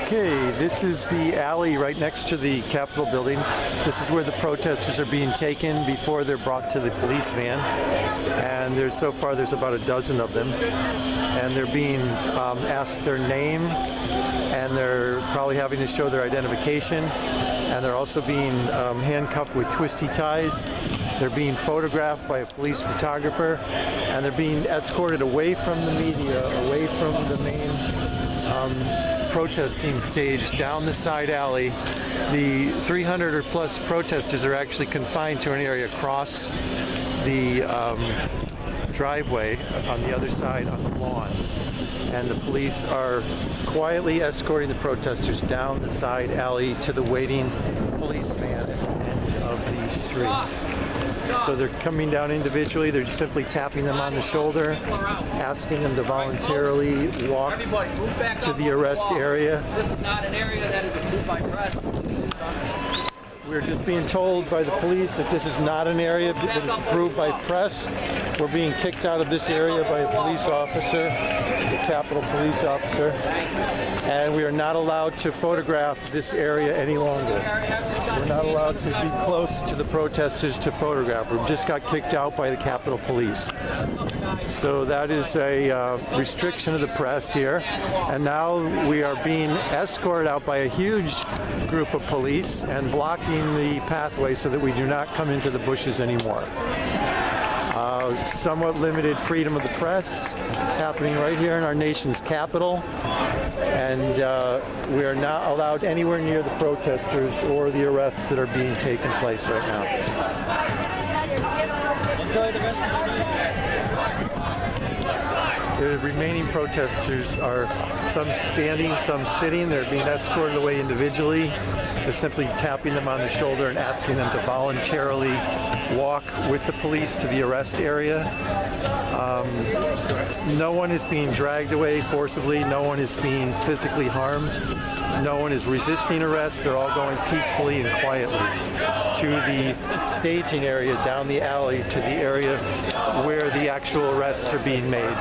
Okay, this is the alley right next to the Capitol building. This is where the protesters are being taken before they're brought to the police van. And so far there's about a dozen of them. And they're being asked their name, and they're probably having to show their identification. And they're also being handcuffed with twisty ties. They're being photographed by a police photographer, and they're being escorted away from the media, away from the main protesting stage, down the side alley. The 300 or plus protesters are actually confined to an area across the driveway on the other side on the lawn. And the police are quietly escorting the protesters down the side alley to the waiting police van at the end of the street. So they're coming down individually. They're just simply tapping them on the shoulder, asking them to voluntarily walk to the arrest area. This is not an area that is approved by press. We're just being told by the police that this is not an area that is approved by press. We're being kicked out of this area by a police officer, the Capitol police officer, and we are not allowed to photograph this area any longer. We're not allowed to be close to the protesters to photograph. We just got kicked out by the Capitol Police. So that is a restriction of the press here. And now we are being escorted out by a huge group of police and blocking the pathway so that we do not come into the bushes anymore. Somewhat limited freedom of the press happening right here in our nation's capital. And we are not allowed anywhere near the protesters or the arrests that are being taken place right now. The remaining protesters are some standing, some sitting. They're being escorted away individually. They're simply tapping them on the shoulder and asking them to voluntarily walk with the police to the arrest area. No one is being dragged away forcibly. No one is being physically harmed. No one is resisting arrest. They're all going peacefully and quietly to the staging area down the alley to the area where the actual arrests are being made.